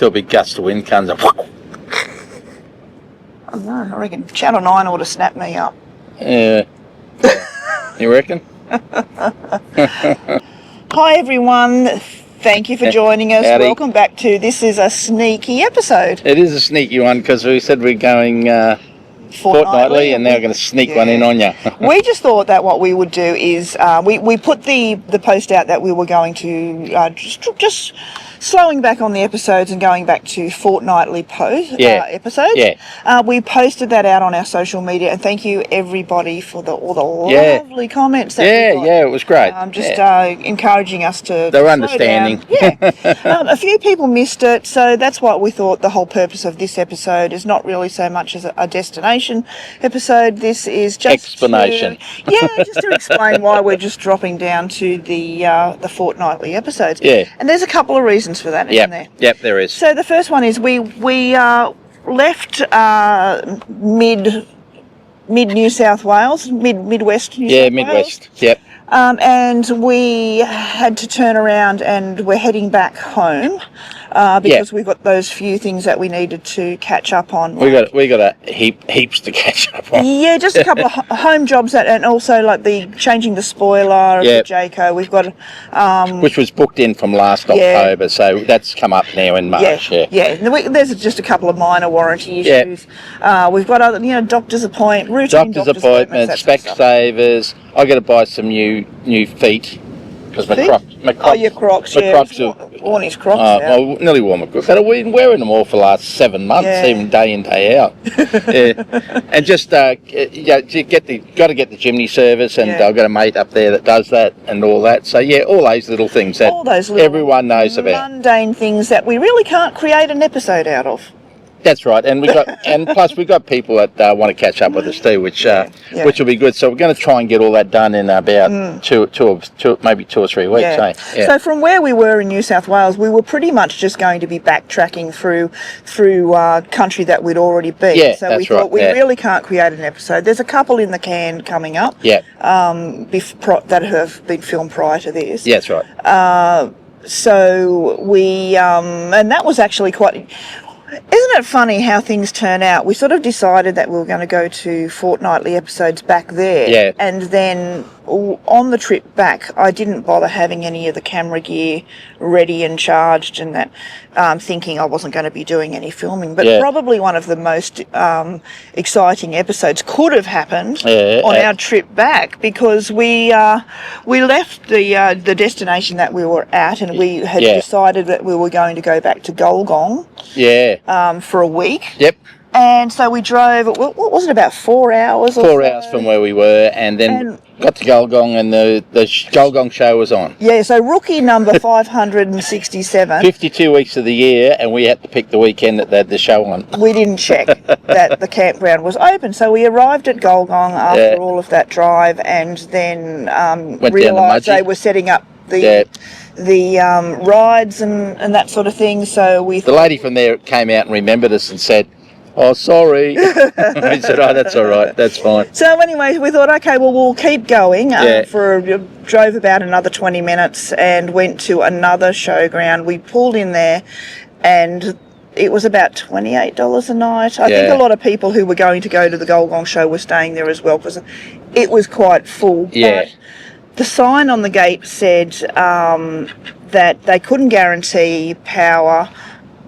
till a big gust of wind comes up. I don't know, I reckon Channel 9 ought to snap me up. Yeah. You reckon? Hi everyone, thank you for joining us. Howdy. Welcome back to This Is a Sneaky Episode. It is a sneaky one because we said we're going fortnightly and now we're going to sneak one in on you. We just thought that what we would do is we put the post out that we were going to just slowing back on the episodes and going back to fortnightly episodes. Yeah. We posted that out on our social media, and thank you everybody for all the lovely comments. That we got. It was great. Just encouraging us to. They were understanding. A few people missed it, so that's what we thought. The whole purpose of this episode is not really so much as a destination episode. This is just explanation. Just to explain why we're just dropping down to the fortnightly episodes. Yeah. And there's a couple of reasons for that, isn't there? Yep, there is. So the first one is we left mid New South Wales, Midwest New South Wales. Midwest. Yep. And we had to turn around and we're heading back home because we've got those few things that we needed to catch up on. We got a heaps to catch up on. Yeah, just a couple of home jobs and also like changing the spoiler of the Jayco. We've got which was booked in from last October, so that's come up now in March. There's just a couple of minor warranty issues. We've got other doctor's appointments, Specsavers. I got to buy some new feet because my Crocs. Your Crocs. My Crocs are worn his Crocs. I nearly wore my Crocs, but I've been wearing them all for the last 7 months, even day in day out. And just got to get the chimney service, and I've got a mate up there that does that and all that. So all those little things that everyone knows about, mundane things that we really can't create an episode out of. That's right, and plus we've got people that want to catch up with us too, which will be good. So we're going to try and get all that done in about maybe 2 or 3 weeks. So from where we were in New South Wales, we were pretty much just going to be backtracking through country that we'd already been. So we thought we really can't create an episode. There's a couple in the can coming up. That have been filmed prior to this. Yeah, that's right. So we and that was actually quite. Isn't it funny how things turn out? We sort of decided that we were going to go to fortnightly episodes back there. And then on the trip back, I didn't bother having any of the camera gear ready and charged and that, thinking I wasn't going to be doing any filming. But probably one of the most exciting episodes could have happened on our trip back, because we left the destination that we were at, and we had decided that we were going to go back to Gulgong for a week. Yep. And so we drove, what was it, about 4 hours? 4 hours from where we were, and then got to Gulgong, and the Gulgong show was on. Yeah, so rookie number 567. 52 weeks of the year, and we had to pick the weekend that they had the show on. We didn't check that the campground was open, so we arrived at Gulgong after all of that drive, and then realised they were setting up the rides and that sort of thing. So the lady from there came out and remembered us and said, "Oh, sorry." We said, "Oh, that's all right, that's fine." So anyway, we thought, okay, well, we'll keep going. Drove about another 20 minutes and went to another showground. We pulled in there, and it was about $28 a night. I think a lot of people who were going to go to the Gulgong show were staying there as well, because it was quite full. But the sign on the gate said that they couldn't guarantee power.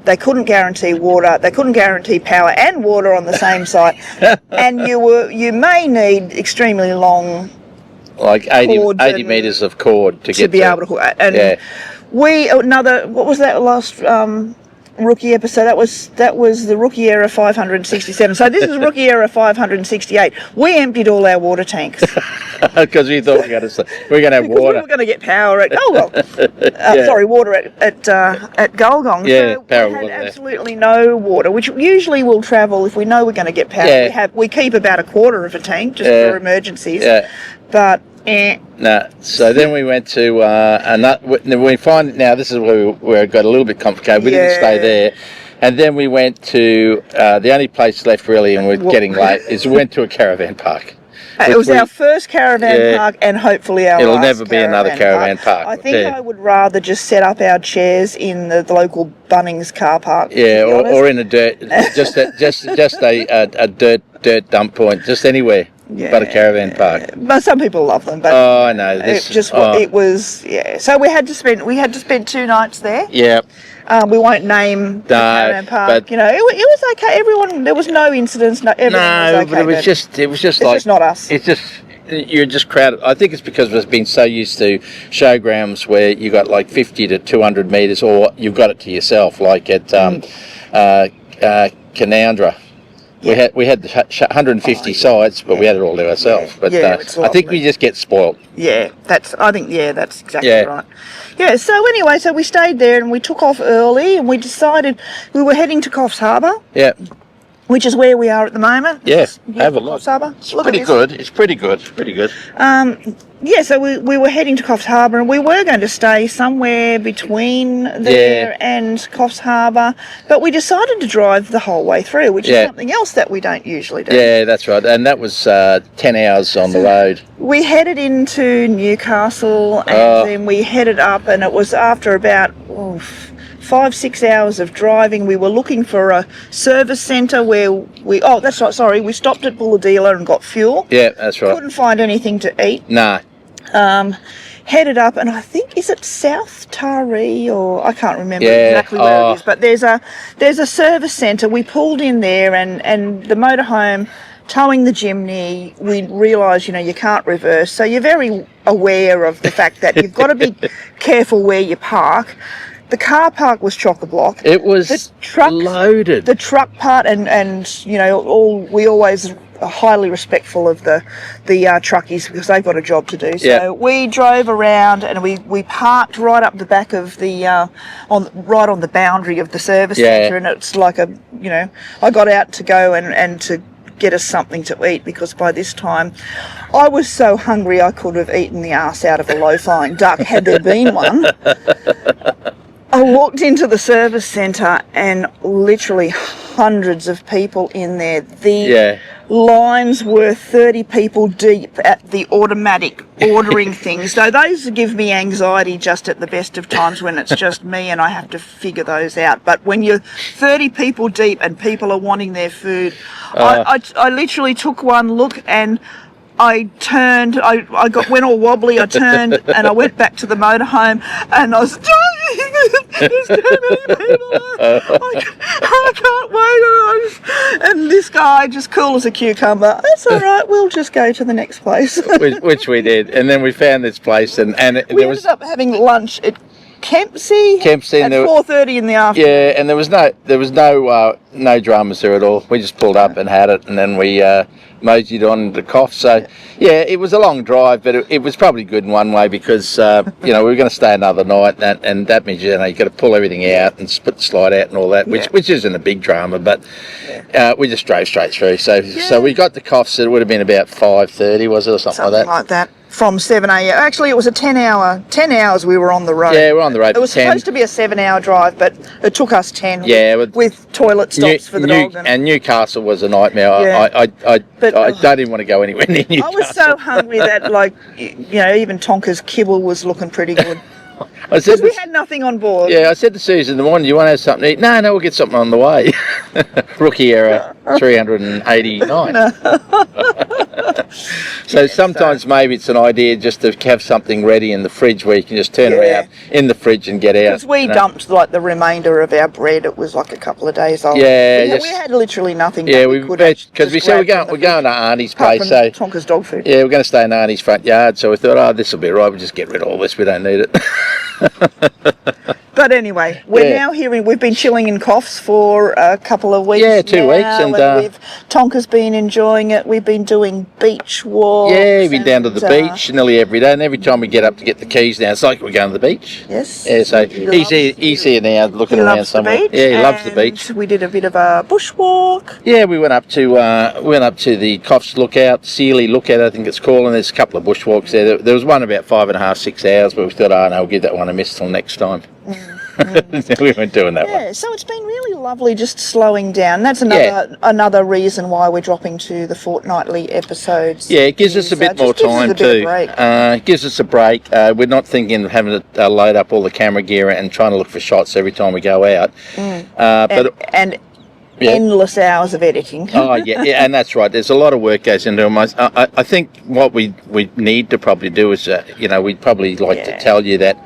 They couldn't guarantee water. They couldn't guarantee power and water on the same site, and you may need extremely long, like 80 meters of cord to be able to. And what was that last rookie episode? That was the rookie era 567. So this is rookie era 568. We emptied all our water tanks because we thought we were going to have water. We were going to get power at water at Gulgong. Yeah, so power we had water absolutely no water, which usually will travel if we know we're going to get power. We keep about a quarter of a tank just for emergencies. But so then we went to we find now this is where it got a little bit complicated. We didn't stay there, and then we went to the only place left really, and we're getting late, is we went to a caravan park. It was our first caravan park, and hopefully our It'll last never be another caravan park. I think I would rather just set up our chairs in the local Bunnings car park. Yeah, or in a dirt, just a dirt dump point, just anywhere. Yeah, but a caravan park. But some people love them. But I know. It was So we had to spend 2 nights there. Yeah. We won't name the caravan park. But, it was okay. Everyone, there was no incidents. Everything was okay. But it was just it's like just not us. It's just you're just crowded. I think it's because we've been so used to showgrounds where you got like 50 to 200 meters, or you've got it to yourself, like at Canandra. Yeah. We had 150 sites, but we had it all to ourselves. But I think we just get spoiled. Yeah, that's exactly right. Yeah, so anyway, we stayed there and we took off early and we decided we were heading to Coffs Harbour. Yeah. Which is where we are at the moment. Yeah, have a look. Coffs Harbour. It's pretty good. It's pretty good. So we were heading to Coffs Harbour and we were going to stay somewhere between there and Coffs Harbour, but we decided to drive the whole way through, which is something else that we don't usually do. Yeah, that's right. And that was 10 hours on the road. We headed into Newcastle and then we headed up, and it was after about 5-6 hours of driving. We were looking for a service centre where we stopped at Bluetti and got fuel. Yeah, that's right. Couldn't find anything to eat. No. Headed up, and I think, is it South Taree, or I can't remember exactly where it is, but there's a service centre. We pulled in there, and the motorhome towing the Jimny, we realised, you can't reverse, so you're very aware of the fact that you've got to be careful where you park. The car park was chock-a-block. It was loaded. The truck part, and we always are highly respectful of the truckies because they've got a job to do. So we drove around and we parked right up the back of the right on the boundary of the service centre, and it's like I got out to go and to get us something to eat, because by this time I was so hungry I could have eaten the arse out of a low-flying duck had there been one. I walked into the service centre and literally hundreds of people in there. The lines were 30 people deep at the automatic ordering things. So those give me anxiety just at the best of times when it's just me and I have to figure those out. But when you're 30 people deep and people are wanting their food, I literally took one look and I turned, went all wobbly, I turned and I went back to the motorhome and I was there's too many people. I can't wait. And this guy, just cool as a cucumber, that's all right, we'll just go to the next place. which we did. And then we found this place and we ended up having lunch at Kempsey at 4:30 in the afternoon. Yeah, and there was no dramas there at all. We just pulled up and had it, and then we moseyed on to Coffs. So it was a long drive, but it was probably good in one way because we were going to stay another night, and that means you got to pull everything out and put the slide out and all that, which isn't a big drama, but we just drove straight through. So we got to Coffs. It would have been about 5:30, was it, or something like that. From 7 a.m. Actually, it was a 10 hours we were on the road. Yeah, we're on the road. It was supposed to be a 7-hour drive, but it took us 10. Yeah, with toilet stops for the dog. And Newcastle was a nightmare. I don't even want to go anywhere near Newcastle. I was so hungry that, even Tonka's kibble was looking pretty good. Because we had nothing on board. Yeah, I said to Susan in the morning, "Do you want to have something to eat?" No, we'll get something on the way. Rookie error 389. So sometimes maybe it's an idea just to have something ready in the fridge where you can just turn around in the fridge and get out. Because we dumped the remainder of our bread. It was like a couple of days old. Yeah, we had literally nothing. Yeah, because we said we're going to Auntie's place. So Tonka's dog food. Yeah, we're going to stay in Auntie's front yard. So we thought, this will be right. We'll just get rid of all this. We don't need it. But anyway, we're now we've been chilling in Coffs for a couple of weeks. Yeah, 2 weeks. And Tonka's been enjoying it. We've been doing beach walks. Yeah, we've been down to the beach nearly every day. And every time we get up to get the keys now, it's like we're going to the beach. Yes. Yeah, so he's here now looking around somewhere. Yeah, he loves the beach. We did a bit of a bushwalk. Yeah, we went up to the Coffs Lookout, Sealy Lookout, I think it's called, and there's a couple of bushwalks there. There was one about 5.5, 6 hours, but we thought, no, we'll give that one a miss till next time. We weren't doing that one. Yeah, so it's been really lovely just slowing down. That's another reason why we're dropping to the fortnightly episodes. Yeah, it gives us a bit more time too. It gives us a break. We're not thinking of having to load up all the camera gear and trying to look for shots every time we go out. And endless hours of editing. And that's right. There's a lot of work goes into them. I think what we need to probably do is, we'd probably like to tell you that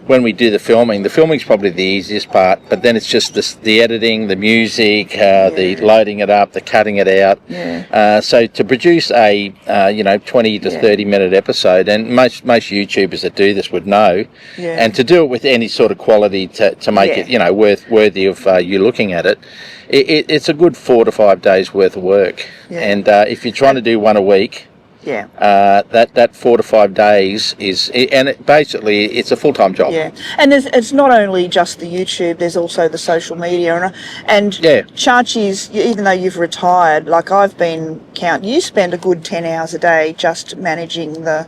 when we do the filming's probably the easiest part, but then it's just the editing, the music, the loading it up, the cutting it out. So to produce a 20 to 30 minute episode, and most YouTubers that do this would know, and to do it with any sort of quality to make it worthy of you looking at it, it's a good 4 to 5 days worth of work. And if you're trying to do one a week, that 4 to 5 days is, and basically it's a full-time job. And it's not only just the YouTube, there's also the social media, and Chachi's, even though you've retired, like I've been you spend a good 10 hours a day just managing the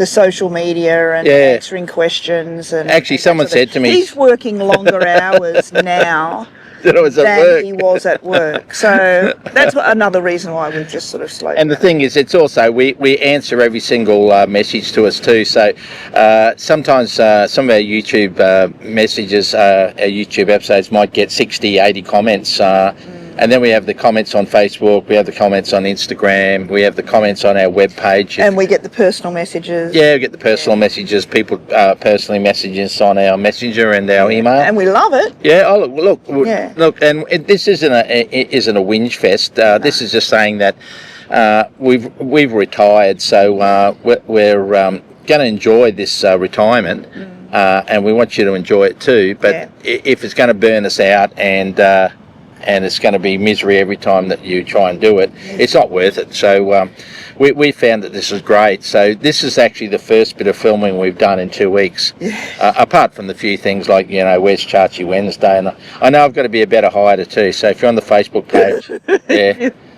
social media and answering questions. And actually, someone said to me, he's working longer hours now than he was at work. So that's another reason why we've just sort of slowed down. The thing is, it's also, we answer every single message to us too. So sometimes some of our YouTube messages, our YouTube episodes might get 60, 80 comments. And then we have the comments on Facebook, we have the comments on Instagram, we have the comments on our webpage. And we get the personal messages. Yeah, we get the personal messages. People personally message us on our messenger and our email. And we love it. Yeah, look, and this isn't a whinge fest. This is just saying that we've retired, so we're going to enjoy this retirement, and we want you to enjoy it too. But if it's going to burn us out and it's going to be misery every time that you try and do it, it's not worth it. So we found that this is great. So this is actually the first bit of filming we've done in 2 weeks, apart from the few things like, where's Chachi Wednesday, and I know I've got to be a better hider too. So if you're on the Facebook page,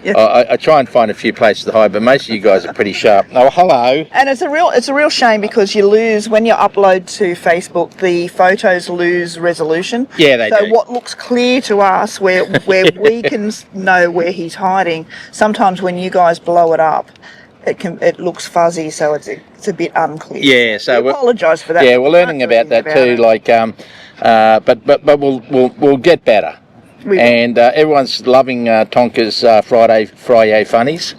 I try and find a few places to hide, but most of you guys are pretty sharp. Oh, hello. And it's a real shame because you lose, when you upload to Facebook, the photos lose resolution. Yeah, they do. So what looks clear to us, where we can know where he's hiding, sometimes when you guys blow it up, it looks fuzzy, so it's a bit unclear. Yeah, so we apologise for that. Yeah, we're learning about that too. But we'll get better. And everyone's loving Tonka's Friday funnies,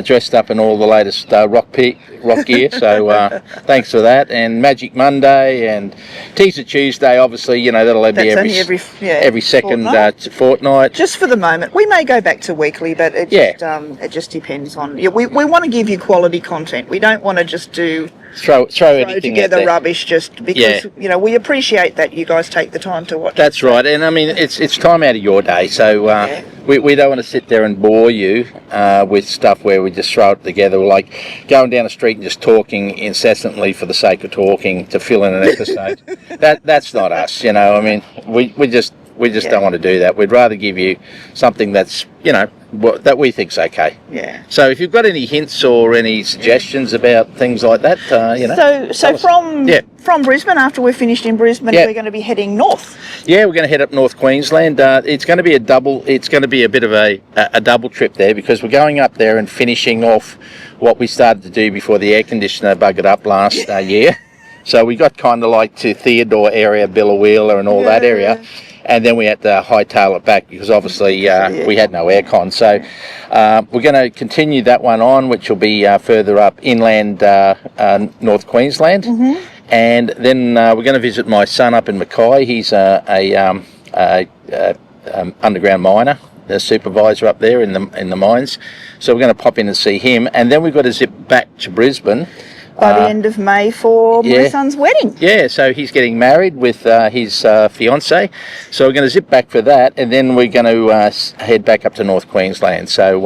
dressed up in all the latest rock gear. So thanks for that. And Magic Monday and Teaser Tuesday, obviously, that'll be every second fortnight. Just for the moment, we may go back to weekly, but it just depends on. We want to give you quality content. We don't want to just throw anything together rubbish just because we appreciate that you guys take the time to watch. That's right, and I mean it's time out of your day, so we don't want to sit there and bore you with stuff where we just throw it together, like going down the street and just talking incessantly for the sake of talking to fill in an episode. That's not us, I mean we just don't want to do that. We'd rather give you something that's that we think's okay. So if you've got any hints or any suggestions about things like that, So from Brisbane, after we're finished in Brisbane, we're going to be heading north. Yeah, we're going to head up North Queensland. It's going to be a bit of a double trip there, because we're going up there and finishing off what we started to do before the air conditioner buggered up last year. So we got kind of like to Theodore area, Billawheeler and all that area. And then we had to hightail it back because obviously we had no aircon. So we're going to continue that one on, which will be further up inland North Queensland. And then we're going to visit my son up in Mackay. He's a underground miner, the supervisor up there in the mines. So we're going to pop in and see him. And then we've got to zip back to Brisbane by the end of May for my son's wedding. Yeah, so he's getting married with his fiancée. So we're going to zip back for that, and then we're going to head back up to North Queensland. So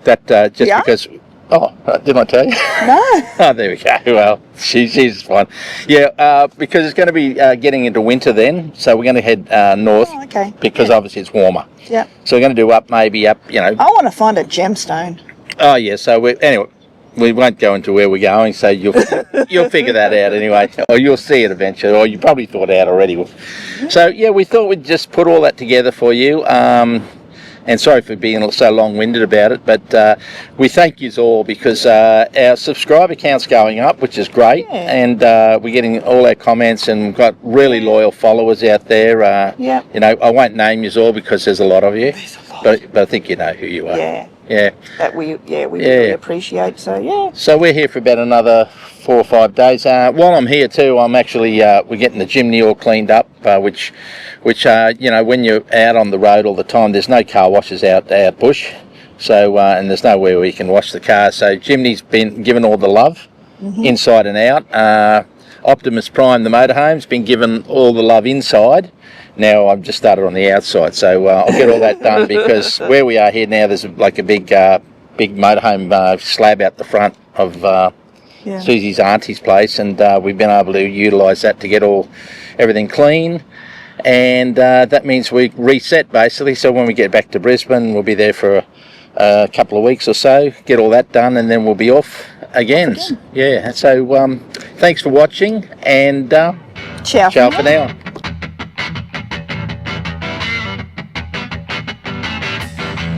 because... Oh, didn't I tell you? No. Oh, there we go. Well, she's fine. Yeah, because it's going to be getting into winter then, so we're going to head north. Oh, okay. Because obviously it's warmer. Yeah. So we're going to do maybe up, I want to find a gemstone. Oh, yeah, so anyway... we won't go into where we're going, so you'll figure that out anyway, or you'll see it eventually, or you probably thought it out already. So yeah, we thought we'd just put all that together for you. And sorry for being so long-winded about it, but we thank you all because our subscriber count's going up, which is great, and we're getting all our comments, and we've got really loyal followers out there. You know, I won't name you all because there's a lot of you, but I think you know who you are. That we really appreciate. So we're here for about another 4 or 5 days. While I'm here too, I'm actually we're getting the chimney all cleaned up, which you know, when you're out on the road all the time, there's no car washes out bush, so and there's nowhere where you can wash the car. So chimney's been given all the love, inside and out. Optimus Prime, the motorhome's been given all the love inside. Now I've just started on the outside, so I'll get all that done because where we are here now, there's like a big motorhome slab out the front of Susie's auntie's place, and we've been able to utilise that to get everything clean, and that means we reset basically. So when we get back to Brisbane, we'll be there for a couple of weeks or so, get all that done, and then we'll be off again. Yeah. So thanks for watching, and ciao for now.